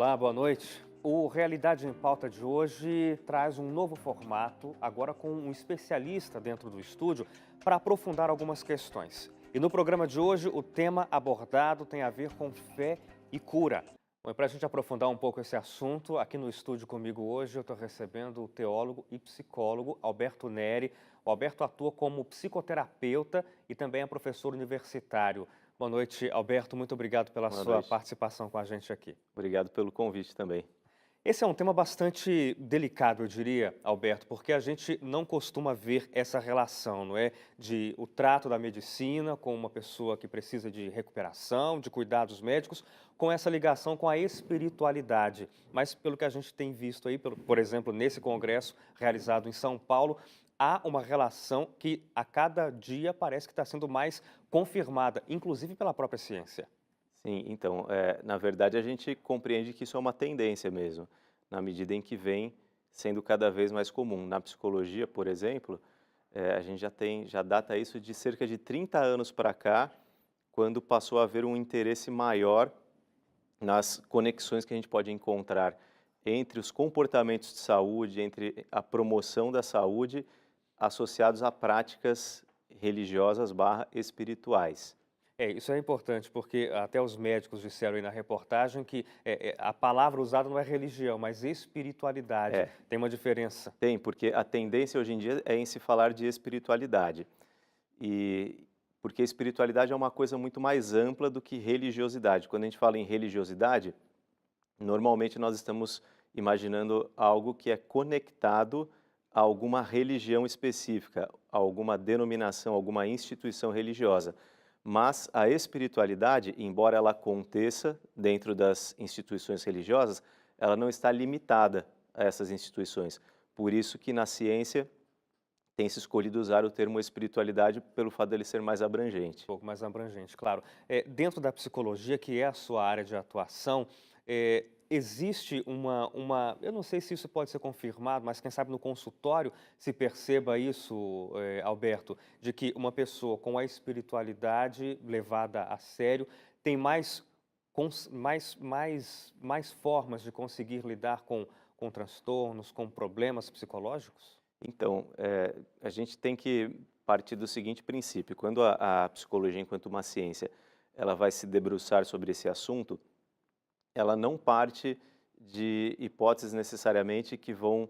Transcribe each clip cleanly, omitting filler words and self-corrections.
Olá, boa noite. O Realidade em Pauta de hoje traz um novo formato, agora com um especialista dentro do estúdio, para aprofundar algumas questões. E no programa de hoje, o tema abordado tem a ver com fé e cura. Bom, para a gente aprofundar um pouco esse assunto, aqui no estúdio comigo hoje eu estou recebendo o teólogo e psicólogo Alberto Neri. O Alberto atua como psicoterapeuta e também é professor universitário. Boa noite, Alberto. Muito obrigado pela Boa sua noite. participação com a gente aqui. Obrigado pelo convite também. Esse é um tema bastante delicado, eu diria, Alberto, porque a gente não costuma ver essa relação, não é? De o trato da medicina com uma pessoa que precisa de recuperação, de cuidados médicos, com essa ligação com a espiritualidade. Mas pelo que a gente tem visto aí, por exemplo, nesse congresso realizado em São Paulo, há uma relação que a cada dia parece que está sendo mais confirmada, inclusive pela própria ciência. Sim, então, na verdade a gente compreende que isso é uma tendência mesmo, na medida em que vem sendo cada vez mais comum. Na psicologia, por exemplo, a gente já data isso de cerca de 30 anos para cá, quando passou a haver um interesse maior nas conexões que a gente pode encontrar entre os comportamentos de saúde, entre a promoção da saúde, associados a práticas religiosas barra espirituais. É, isso é importante, porque até os médicos disseram aí na reportagem que a palavra usada não é religião, mas espiritualidade. É, Tem uma diferença. tem, porque a tendência hoje em dia é em se falar de espiritualidade. E porque espiritualidade é uma coisa muito mais ampla do que religiosidade. Quando a gente fala em religiosidade, normalmente nós estamos imaginando algo que é conectado a alguma religião específica, a alguma denominação, alguma instituição religiosa. Mas a espiritualidade, embora ela aconteça dentro das instituições religiosas, ela não está limitada a essas instituições. Por isso que na ciência tem se escolhido usar o termo espiritualidade pelo fato dele ser mais abrangente. Um pouco mais abrangente, claro. Dentro da psicologia, que é a sua área de atuação, existe eu não sei se isso pode ser confirmado, mas quem sabe no consultório se perceba isso, Alberto, de que uma pessoa com a espiritualidade levada a sério tem mais formas de conseguir lidar com transtornos, com problemas psicológicos? Então, a gente tem que partir do seguinte princípio: quando a psicologia, enquanto uma ciência, ela vai se debruçar sobre esse assunto, ela não parte de hipóteses necessariamente que vão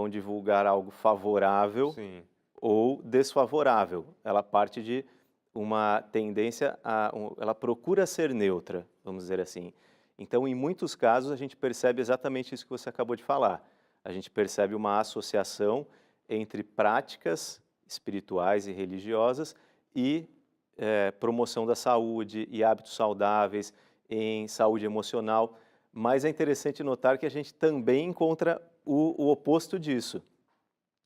divulgar algo favorável Sim. ou desfavorável. Ela parte de uma tendência ela procura ser neutra, vamos dizer assim. Então, em muitos casos, a gente percebe exatamente isso que você acabou de falar. A gente percebe uma associação entre práticas espirituais e religiosas e promoção da saúde e hábitos saudáveis em saúde emocional. Mas é interessante notar que a gente também encontra o oposto disso.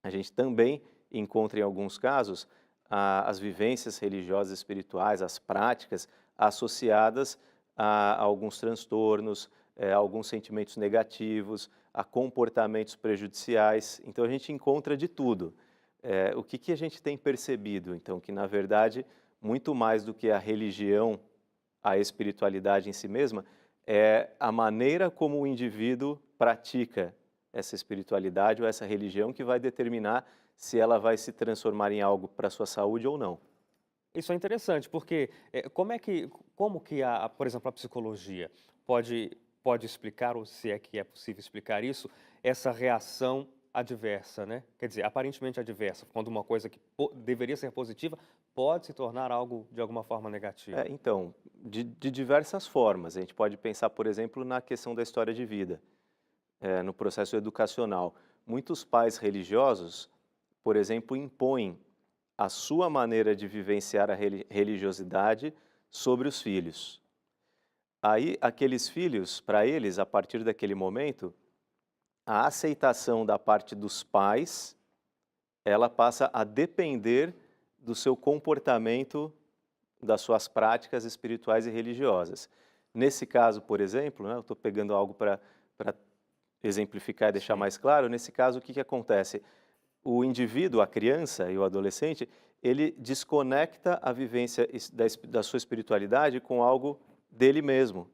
A gente também encontra, em alguns casos, as vivências religiosas e espirituais, as práticas associadas a alguns transtornos, a alguns sentimentos negativos, a comportamentos prejudiciais. Então, a gente encontra de tudo. O que a gente tem percebido, então, que, na verdade, muito mais do que a religião, a espiritualidade em si mesma, é a maneira como o indivíduo pratica essa espiritualidade ou essa religião que vai determinar se ela vai se transformar em algo para a sua saúde ou não. Isso é interessante, porque como que por exemplo, a psicologia pode explicar, ou se é que é possível explicar isso, essa reação adversa, né? Quer dizer, aparentemente adversa, quando uma coisa que deveria ser positiva pode se tornar algo de alguma forma negativo. Então, de diversas formas. A gente pode pensar, por exemplo, na questão da história de vida, no processo educacional. Muitos pais religiosos, por exemplo, impõem a sua maneira de vivenciar a religiosidade sobre os filhos. Aí, aqueles filhos, para eles, a partir daquele momento, a aceitação da parte dos pais, ela passa a depender do seu comportamento, das suas práticas espirituais e religiosas. Nesse caso, por exemplo, né, eu estou pegando algo para exemplificar e deixar Sim. mais claro, nesse caso, o que acontece? O indivíduo, a criança e o adolescente, ele desconecta a vivência da sua espiritualidade com algo dele mesmo.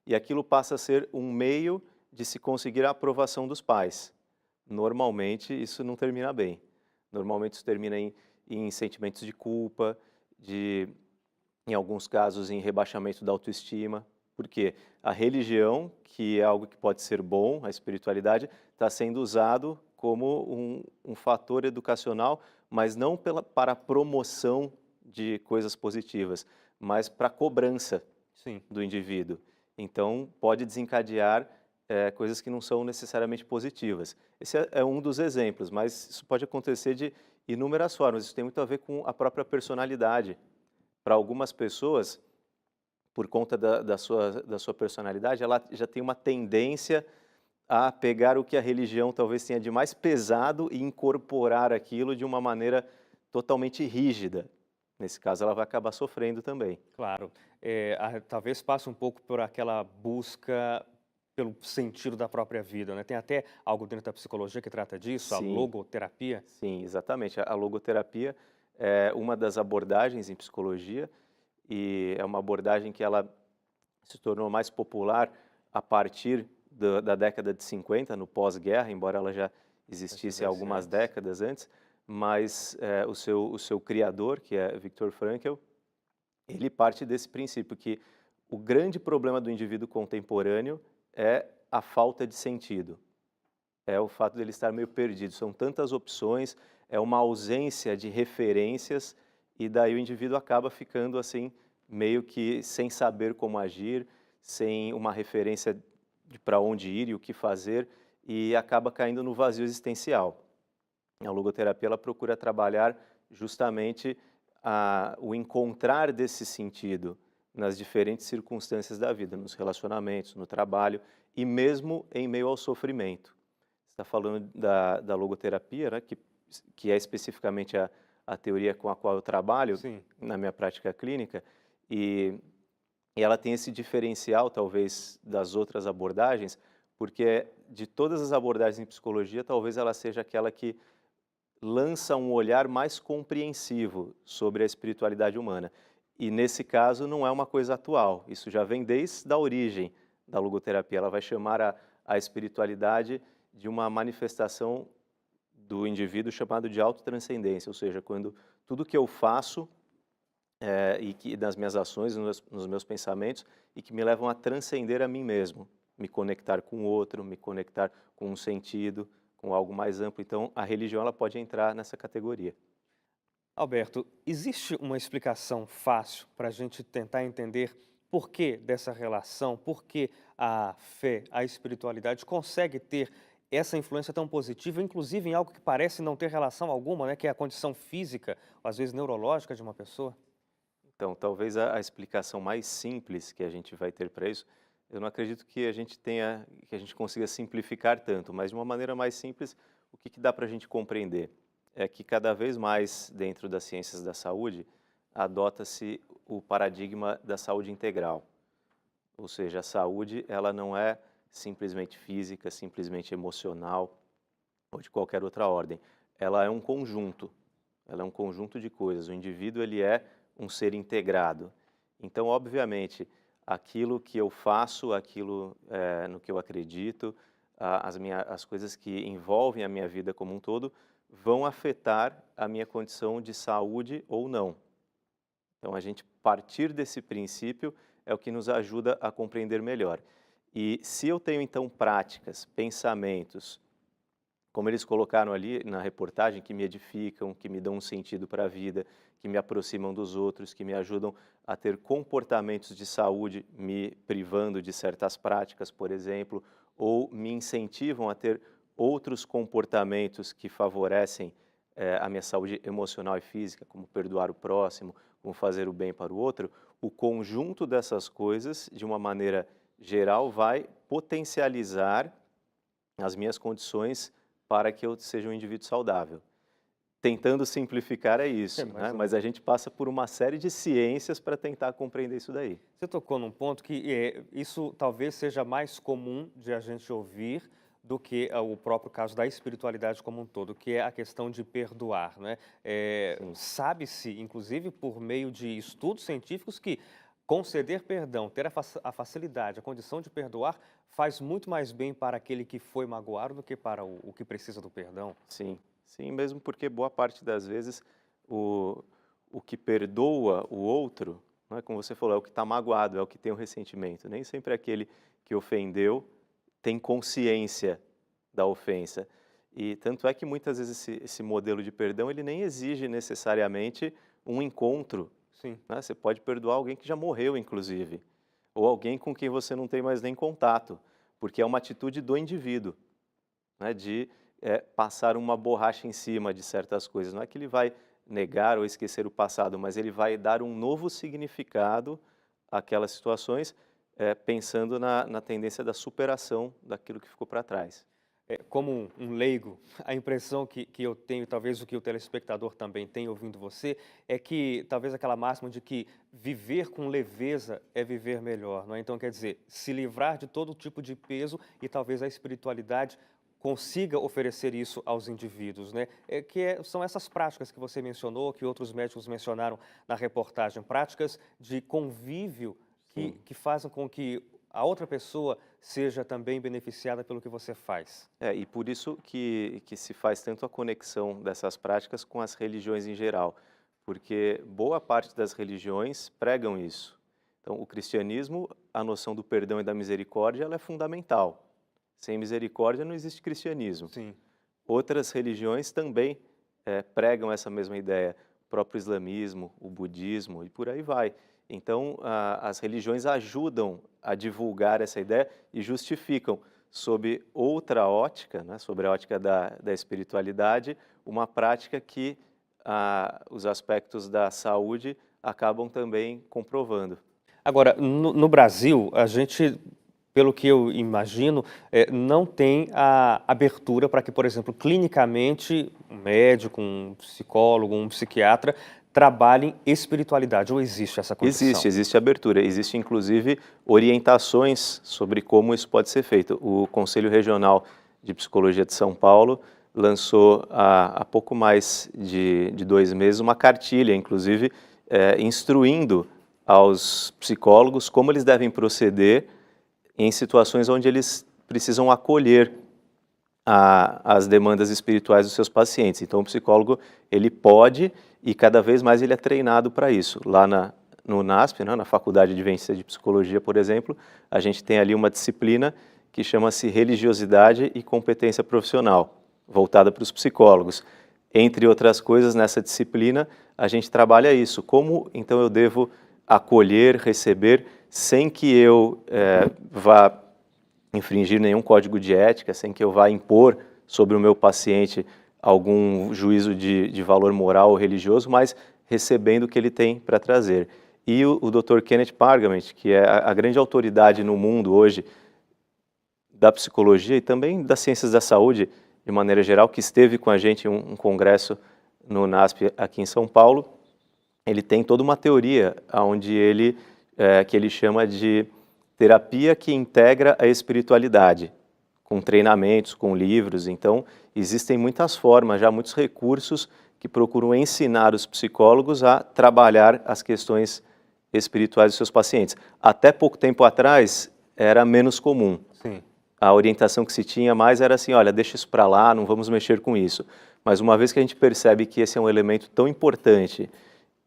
e aquilo passa a ser um meio de se conseguir a aprovação dos pais. Normalmente, isso não termina bem. Normalmente, isso termina em sentimentos de culpa, em alguns casos, em rebaixamento da autoestima, porque a religião, que é algo que pode ser bom, a espiritualidade, está sendo usado como um fator educacional, mas não para a promoção de coisas positivas, mas para a cobrança Sim. do indivíduo. Então, pode desencadear coisas que não são necessariamente positivas. Esse é um dos exemplos, mas isso pode acontecer de inúmeras formas. Isso tem muito a ver com a própria personalidade. Para algumas pessoas, por conta da sua personalidade, ela já tem uma tendência a pegar o que a religião talvez tenha de mais pesado e incorporar aquilo de uma maneira totalmente rígida. Nesse caso, ela vai acabar sofrendo também. Claro. Talvez passe um pouco por aquela busca pelo sentido da própria vida, né? Tem até algo dentro da psicologia que trata disso, a Sim, logoterapia. sim, exatamente. A logoterapia é uma das abordagens em psicologia e é uma abordagem que ela se tornou mais popular a partir da década de 50, no pós-guerra, embora ela já Já existisse há estivesse algumas antes. décadas antes, mas o seu criador, que é Viktor Frankl, ele parte desse princípio que o grande problema do indivíduo contemporâneo é a falta de sentido, é o fato dele estar meio perdido. São tantas opções, é uma ausência de referências e daí o indivíduo acaba ficando assim meio que sem saber como agir, sem uma referência de para onde ir e o que fazer e acaba caindo no vazio existencial. A logoterapia ela procura trabalhar justamente o encontrar desse sentido nas diferentes circunstâncias da vida, nos relacionamentos, no trabalho e mesmo em meio ao sofrimento. Você está falando da logoterapia, né, que é especificamente a teoria com a qual eu trabalho Sim. na minha prática clínica, e, e ela tem esse diferencial, talvez, das outras abordagens, porque de todas as abordagens em psicologia, talvez ela seja aquela que lança um olhar mais compreensivo sobre a espiritualidade humana. E nesse caso não é uma coisa atual, isso já vem desde a origem da logoterapia. Ela vai chamar a espiritualidade de uma manifestação do indivíduo chamado de autotranscendência, ou seja, quando tudo que eu faço e que nas minhas ações, nos meus pensamentos, e que me levam a transcender a mim mesmo, me conectar com o outro, me conectar com um sentido, com algo mais amplo. Então, a religião ela pode entrar nessa categoria. Alberto, existe uma explicação fácil para a gente tentar entender por que dessa relação, por que a fé, a espiritualidade consegue ter essa influência tão positiva, inclusive em algo que parece não ter relação alguma, né, que é a condição física, ou às vezes neurológica de uma pessoa? Então, talvez a explicação mais simples que a gente vai ter para isso, eu não acredito que que a gente consiga simplificar tanto, mas de uma maneira mais simples, o que dá para a gente compreender? É que cada vez mais dentro das ciências da saúde, adota-se o paradigma da saúde integral. Ou seja, a saúde, ela não é simplesmente física, simplesmente emocional ou de qualquer outra ordem. Ela é um conjunto. Ela é um conjunto de coisas. O indivíduo, ele é um ser integrado. Então, obviamente, aquilo que eu faço, aquilo no que eu acredito, as coisas que envolvem a minha vida como um todo, vão afetar a minha condição de saúde ou não. Então, a gente partir desse princípio é o que nos ajuda a compreender melhor. E se eu tenho, então, práticas, pensamentos, como eles colocaram ali na reportagem, que me edificam, que me dão um sentido para a vida, que me aproximam dos outros, que me ajudam a ter comportamentos de saúde, me privando de certas práticas, por exemplo, ou me incentivam a ter outros comportamentos que favorecem a minha saúde emocional e física, como perdoar o próximo, como fazer o bem para o outro, o conjunto dessas coisas, de uma maneira geral, vai potencializar as minhas condições para que eu seja um indivíduo saudável. Tentando simplificar é É isso, mais né? ou Mas a menos. gente passa por uma série de ciências para tentar compreender isso daí. Você tocou num ponto que isso talvez seja mais comum de a gente ouvir do que o próprio caso da espiritualidade como um todo, que é a questão de perdoar, né? Sim. Sabe-se, inclusive por meio de estudos científicos, que conceder perdão, ter a facilidade, a condição de perdoar, faz muito mais bem para aquele que foi magoado do que para o que precisa do perdão. Sim, sim, mesmo porque boa parte das vezes o que perdoa o outro, não é, como você falou, é o que está magoado, é o que tem o ressentimento. Nem sempre aquele que ofendeu tem consciência da ofensa. E tanto é que muitas vezes esse modelo de perdão ele nem exige necessariamente um encontro. Sim. Né? Você pode perdoar alguém que já morreu, inclusive, ou alguém com quem você não tem mais nem contato, porque é uma atitude do indivíduo, né, de passar uma borracha em cima de certas coisas. Não é que ele vai negar ou esquecer o passado, mas ele vai dar um novo significado àquelas situações, pensando na tendência da superação daquilo que ficou para trás. Como um leigo, a impressão que eu tenho, talvez o que o telespectador também tem ouvindo você, é que talvez aquela máxima de que viver com leveza é viver melhor, não é? Então, quer dizer, se livrar de todo tipo de peso e talvez a espiritualidade consiga oferecer isso aos indivíduos, né? São essas práticas que você mencionou, que outros médicos mencionaram na reportagem, práticas de convívio que fazem com que a outra pessoa seja também beneficiada pelo que você faz. E por isso que se faz tanto a conexão dessas práticas com as religiões em geral, porque boa parte das religiões pregam isso. Então, o cristianismo, a noção do perdão e da misericórdia, ela é fundamental. Sem misericórdia não existe cristianismo. Sim. Outras religiões também pregam essa mesma ideia, o próprio islamismo, o budismo e por aí vai. Então, as religiões ajudam a divulgar essa ideia e justificam, sob outra ótica, né, sobre a ótica da espiritualidade, uma prática que os aspectos da saúde acabam também comprovando. Agora, no Brasil, a gente, pelo que eu imagino, não tem a abertura para que, por exemplo, clinicamente, um médico, um psicólogo, um psiquiatra trabalhem espiritualidade, ou existe essa condição? Existe abertura, existe inclusive orientações sobre como isso pode ser feito. O Conselho Regional de Psicologia de São Paulo lançou há pouco mais de 2 meses uma cartilha, inclusive instruindo aos psicólogos como eles devem proceder em situações onde eles precisam acolher as demandas espirituais dos seus pacientes. Então, o psicólogo, ele pode e cada vez mais ele é treinado para isso. Lá no NASP, né, na Faculdade Adventista de Psicologia, por exemplo, a gente tem ali uma disciplina que chama-se Religiosidade e Competência Profissional, voltada para os psicólogos. Entre outras coisas, nessa disciplina, a gente trabalha isso. Como, então, eu devo acolher, receber, sem que eu vá infringir nenhum código de ética, sem que eu vá impor sobre o meu paciente algum juízo de valor moral ou religioso, mas recebendo o que ele tem para trazer. E o Dr. Kenneth Pargament, que é a grande autoridade no mundo hoje da psicologia e também das ciências da saúde, de maneira geral, que esteve com a gente em um congresso no NASP aqui em São Paulo, ele tem toda uma teoria onde que ele chama de terapia que integra a espiritualidade, com treinamentos, com livros. Então, existem muitas formas, já muitos recursos que procuram ensinar os psicólogos a trabalhar as questões espirituais dos seus pacientes. Até pouco tempo atrás, era menos comum. Sim. A orientação que se tinha mais era assim, olha, deixa isso para lá, não vamos mexer com isso. Mas uma vez que a gente percebe que esse é um elemento tão importante,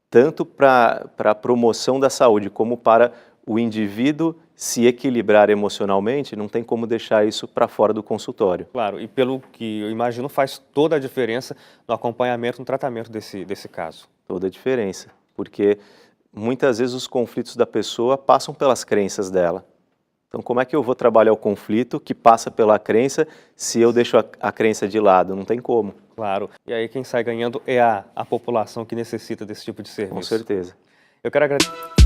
tanto para a promoção da saúde como para o indivíduo se equilibrar emocionalmente, não tem como deixar isso para fora do consultório. Claro, e pelo que eu imagino, faz toda a diferença no acompanhamento, no tratamento desse caso. Toda a diferença, porque muitas vezes os conflitos da pessoa passam pelas crenças dela. Então, como é que eu vou trabalhar o conflito que passa pela crença se eu deixo a crença de lado? Não tem como. Claro, e aí quem sai ganhando é a população que necessita desse tipo de serviço. Com certeza. Eu quero agradecer.